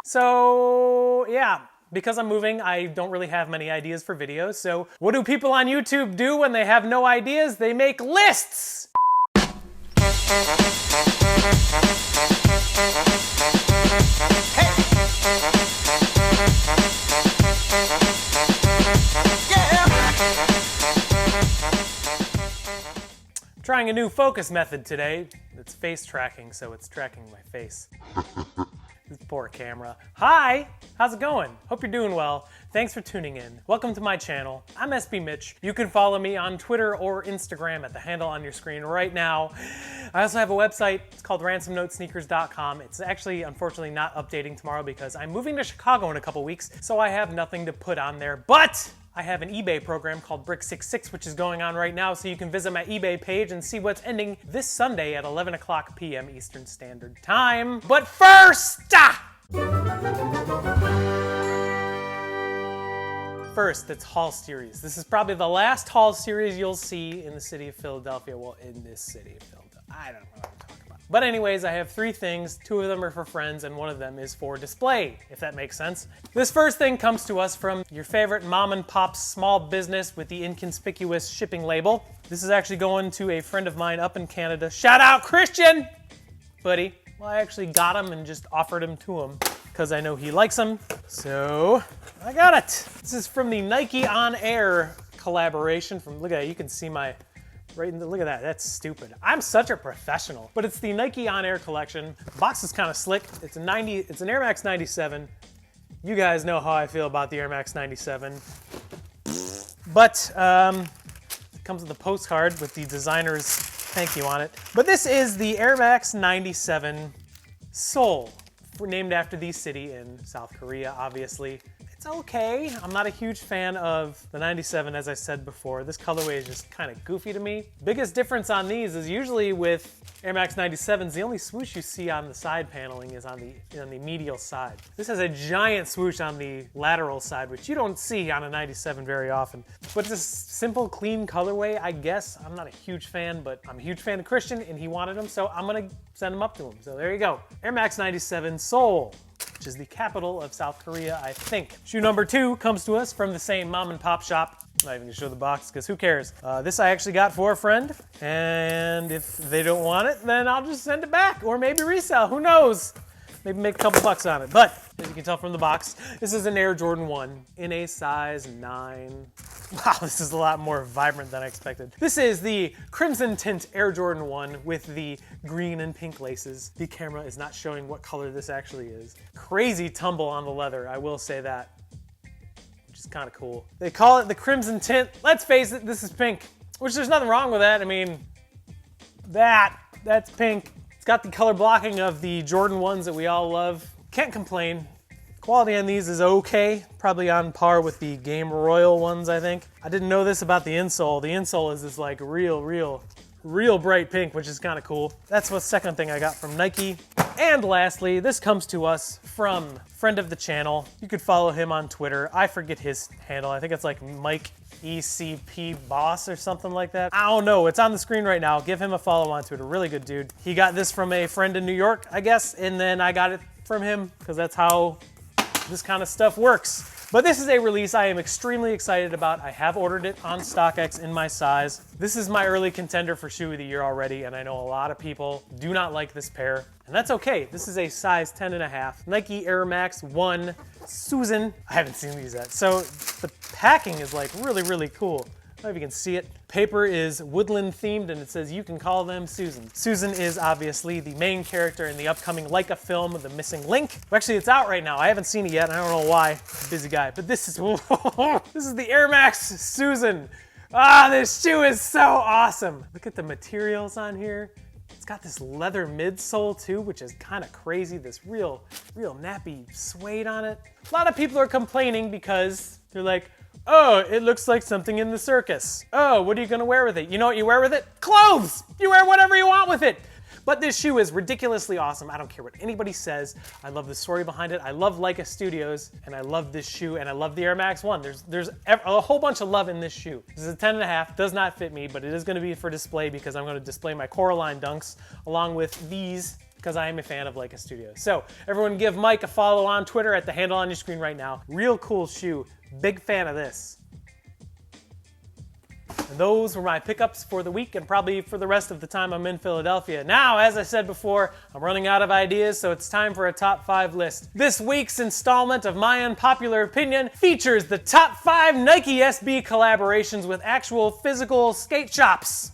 So yeah, because I'm moving, I don't really have many ideas for videos. So what do people on YouTube do when they have no ideas? They make lists. Trying a new focus method today. It's face tracking, so it's tracking my face. This poor camera. Hi, how's it going? Hope you're doing well. Thanks for tuning in. Welcome to my channel. I'm SB Mitch. You can follow me on Twitter or Instagram at the handle on your screen right now. I also have a website. It's called ransomnotesneakers.com. It's actually, unfortunately, not updating tomorrow because I'm moving to Chicago in a couple weeks, so I have nothing to put on there. But I have an eBay program called Brick66, which is going on right now, so you can visit my eBay page and see what's ending this Sunday at 11 o'clock p.m. Eastern Standard Time. But first, it's haul series. This is probably the last haul series you'll see in the city of Philadelphia. Well, in this city of Philadelphia. I don't know what I'm talking about. But anyways, I have 3 things. 2 of them are for friends, and 1 of them is for display, if that makes sense. This first thing comes to us from your favorite mom and pop small business with the inconspicuous shipping label. This is actually going to a friend of mine up in Canada. Shout out, Christian! Buddy. Well, I actually got him and just offered him to him because I know he likes them. So, I got it. This is from the Nike On Air collaboration. Look at that, you can see my, look at that, that's stupid. I'm such a professional. But it's the Nike On Air collection. The box is kind of slick. It's an Air Max 97. You guys know how I feel about the Air Max 97. But it comes with a postcard with the designer's thank you on it. But this is the Air Max 97 Seoul. We're named after the city in South Korea, obviously. It's okay. I'm not a huge fan of the 97, as I said before. This colorway is just kind of goofy to me. Biggest difference on these is usually with Air Max 97s, the only swoosh you see on the side paneling is on the medial side. This has a giant swoosh on the lateral side, which you don't see on a 97 very often. But this simple, clean colorway, I guess. I'm not a huge fan, but I'm a huge fan of Christian, and he wanted them, so I'm gonna send them up to him. So there you go. Air Max 97 Seoul, which is the capital of South Korea, I think. Shoe number 2 comes to us from the same mom and pop shop. I'm not even gonna show the box because who cares? This I actually got for a friend, and if they don't want it, then I'll just send it back or maybe resell, who knows? Maybe make a couple bucks on it. But as you can tell from the box, this is an Air Jordan 1 in a size 9. Wow, this is a lot more vibrant than I expected. This is the Crimson Tint Air Jordan 1 with the green and pink laces. The camera is not showing what color this actually is. Crazy tumble on the leather, I will say that, which is kind of cool. They call it the Crimson Tint. Let's face it, this is pink, which there's nothing wrong with that. I mean, that's pink. It's got the color blocking of the Jordan 1s that we all love. Can't complain. Quality on these is okay, probably on par with the Game Royal ones, I think. I didn't know this about the insole. The insole is this like real bright pink, which is kind of cool. That's the second thing I got from Nike. And lastly, this comes to us from friend of the channel. You could follow him on Twitter. I forget his handle. I think it's like Mike ECP Boss or something like that. I don't know. It's on the screen right now. Give him a follow on Twitter. Really good dude. He got this from a friend in New York, I guess, and then I got it from him because that's how this kind of stuff works. But this is a release I am extremely excited about. I have ordered it on StockX in my size. This is my early contender for shoe of the year already, and I know a lot of people do not like this pair, and that's okay. This is a size 10.5 Nike Air Max 1 Susan. I haven't seen these yet. So the packing is like really cool. I don't know if you can see it. Paper is woodland themed and it says you can call them Susan. Susan is obviously the main character in the upcoming Leica film, The Missing Link. Actually, it's out right now. I haven't seen it yet. I don't know why. I'm a busy guy. But this is, this is the Air Max Susan. Ah, this shoe is so awesome. Look at the materials on here. It's got this leather midsole too, which is kind of crazy. This real nappy suede on it. A lot of people are complaining because they're like, oh, it looks like something in the circus. Oh, what are you gonna wear with it? You know what you wear with it? Clothes! You wear whatever you want with it. But this shoe is ridiculously awesome. I don't care what anybody says. I love the story behind it. I love Leica Studios, and I love this shoe, and I love the Air Max 1. There's a whole bunch of love in this shoe. This is a 10.5, does not fit me, but it is gonna be for display because I'm gonna display my Coraline Dunks along with these because I am a fan of Leica Studios. So everyone give Mike a follow on Twitter at the handle on your screen right now. Real cool shoe. Big fan of this. And those were my pickups for the week and probably for the rest of the time I'm in Philadelphia. Now, as I said before, I'm running out of ideas, so it's time for a top 5 list. This week's installment of My Unpopular Opinion features the top 5 Nike SB collaborations with actual physical skate shops.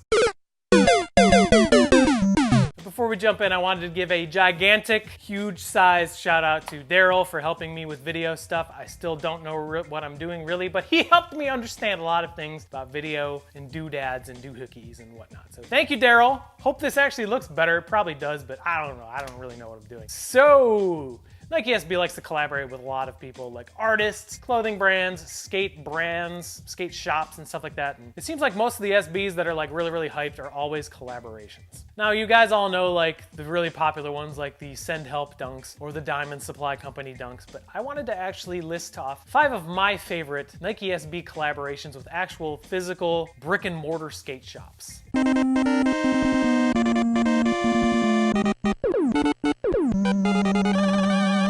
Before we jump in, I wanted to give a gigantic, huge-sized shout-out to Daryl for helping me with video stuff. I still don't know what I'm doing, really, but he helped me understand a lot of things about video and doodads and doohickeys and whatnot. So thank you, Daryl. Hope this actually looks better. It probably does, but I don't know. I don't really know what I'm doing. So Nike SB likes to collaborate with a lot of people like artists, clothing brands, skate shops, and stuff like that. And it seems like most of the SBs that are like really hyped are always collaborations. Now, you guys all know like the really popular ones like the Send Help dunks or the Diamond Supply Company dunks, but I wanted to actually list off 5 of my favorite Nike SB collaborations with actual physical brick and mortar skate shops.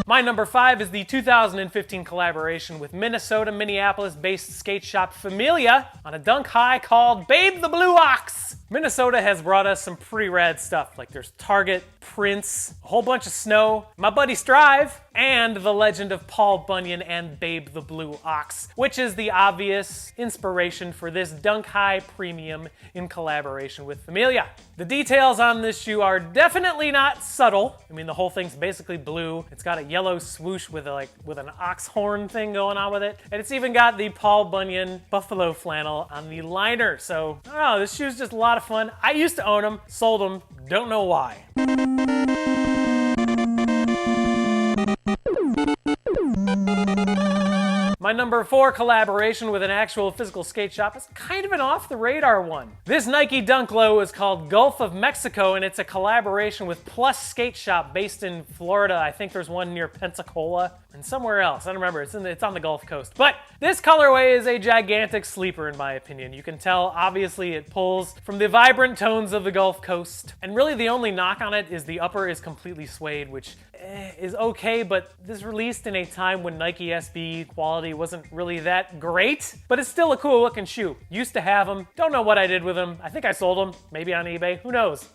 My number 5 is the 2015 collaboration with Minnesota-Minneapolis-based skate shop Familia on a dunk high called Babe the Blue Ox. Minnesota has brought us some pretty rad stuff, like there's Target, Prince, a whole bunch of snow, my buddy Strive, and the legend of Paul Bunyan and Babe the Blue Ox, which is the obvious inspiration for this dunk high premium in collaboration with Familia. The details on this shoe are definitely not subtle. I mean, the whole thing's basically blue. It's got a yellow swoosh with an ox horn thing going on with it, and it's even got the Paul Bunyan buffalo flannel on the liner. So I don't know, this shoe's just a lot of fun. I used to own them, sold them, don't know why. My number 4 collaboration with an actual physical skate shop is kind of an off-the-radar one. This Nike Dunk Low is called Gulf of Mexico, and it's a collaboration with Plus Skate Shop based in Florida. I think there's one near Pensacola and somewhere else. I don't remember. It's on the Gulf Coast. But this colorway is a gigantic sleeper in my opinion. You can tell, obviously, it pulls from the vibrant tones of the Gulf Coast. And really the only knock on it is the upper is completely suede, which is okay, but this released in a time when Nike SB quality wasn't really that great, but it's still a cool looking shoe. Used to have them, don't know what I did with them. I think I sold them, maybe on eBay, who knows?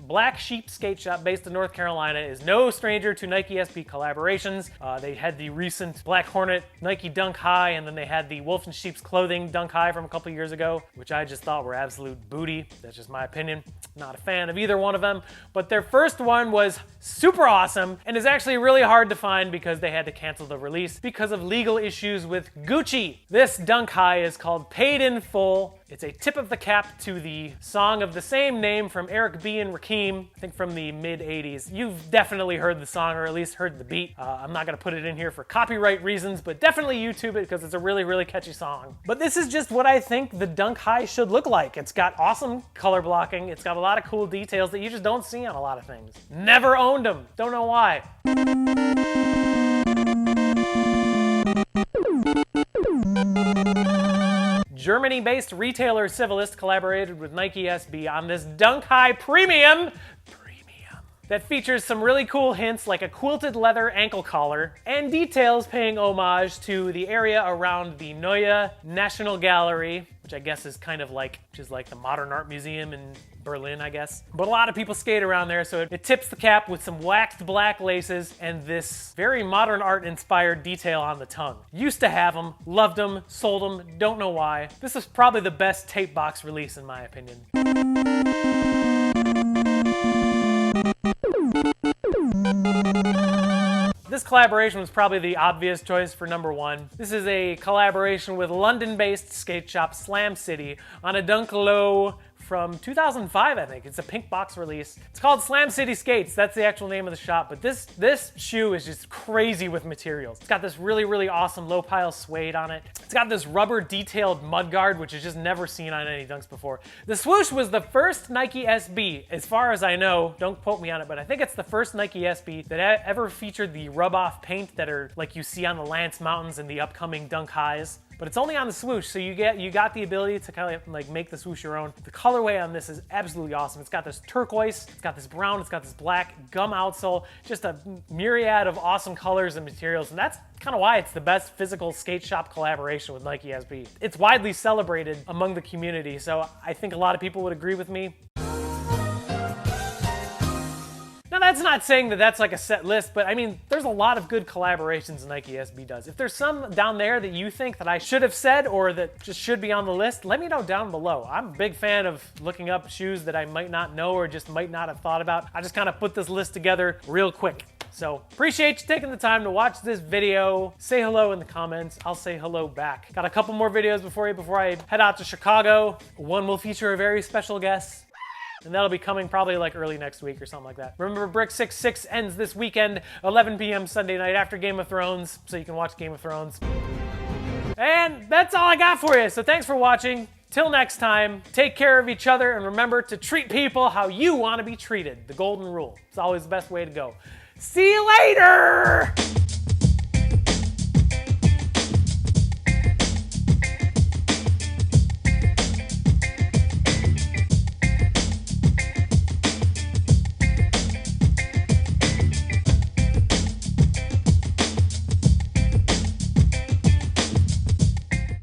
Black Sheep Skate Shop based in North Carolina is no stranger to Nike SB collaborations. They had the recent Black Hornet Nike Dunk High, and then they had the Wolf and Sheep's Clothing Dunk High from a couple years ago, which I just thought were absolute booty. That's just my opinion. Not a fan of either one of them, but their first one was super awesome and is actually really hard to find because they had to cancel the release because of legal issues with Gucci. This Dunk High is called Paid in Full. It's a tip of the cap to the song of the same name from Eric B. and Rakim, I think from the mid-'80s. You've definitely heard the song, or at least heard the beat. I'm not gonna put it in here for copyright reasons, but definitely YouTube it because it's a really catchy song. But this is just what I think the Dunk High should look like. It's got awesome color blocking. It's got a lot of cool details that you just don't see on a lot of things. Never owned them. Don't know why. Germany-based retailer Civilist collaborated with Nike SB on this Dunk High Premium that features some really cool hints like a quilted leather ankle collar and details paying homage to the area around the Neue National Gallery, which I guess is kind of like, the Modern Art Museum in Berlin, I guess. But a lot of people skate around there, so it tips the cap with some waxed black laces and this very modern art inspired detail on the tongue. Used to have them, loved them, sold them, don't know why. This is probably the best tape box release in my opinion. This collaboration was probably the obvious choice for number 1. This is a collaboration with London-based skate shop Slam City on a Dunk Low from 2005, I think. It's a pink box release. It's called Slam City Skates. That's the actual name of the shop. But this shoe is just crazy with materials. It's got this really awesome low pile suede on it. It's got this rubber detailed mudguard, which is just never seen on any dunks before. The swoosh was the first Nike SB, as far as I know. Don't quote me on it, but I think it's the first Nike SB that ever featured the rub-off paint that are like you see on the Lance Mountains and the upcoming Dunk Highs. but it's only on the swoosh, so you got the ability to kind of like make the swoosh your own. The colorway on this is absolutely awesome. It's got this turquoise, it's got this brown, it's got this black gum outsole, just a myriad of awesome colors and materials, and that's kind of why it's the best physical skate shop collaboration with Nike SB. It's widely celebrated among the community, so I think a lot of people would agree with me. Now that's not saying that that's like a set list, but I mean, there's a lot of good collaborations Nike SB does. If there's some down there that you think that I should have said or that just should be on the list, let me know down below. I'm a big fan of looking up shoes that I might not know or just might not have thought about. I just kind of put this list together real quick. So appreciate you taking the time to watch this video. Say hello in the comments. I'll say hello back. Got a couple more videos before I head out to Chicago. One will feature a very special guest, and that'll be coming probably like early next week or something like that. Remember, Brick 66 ends this weekend, 11 p.m. Sunday night after Game of Thrones, so you can watch Game of Thrones. And that's all I got for you, so thanks for watching. Till next time, take care of each other, and remember to treat people how you want to be treated. The golden rule. It's always the best way to go. See you later!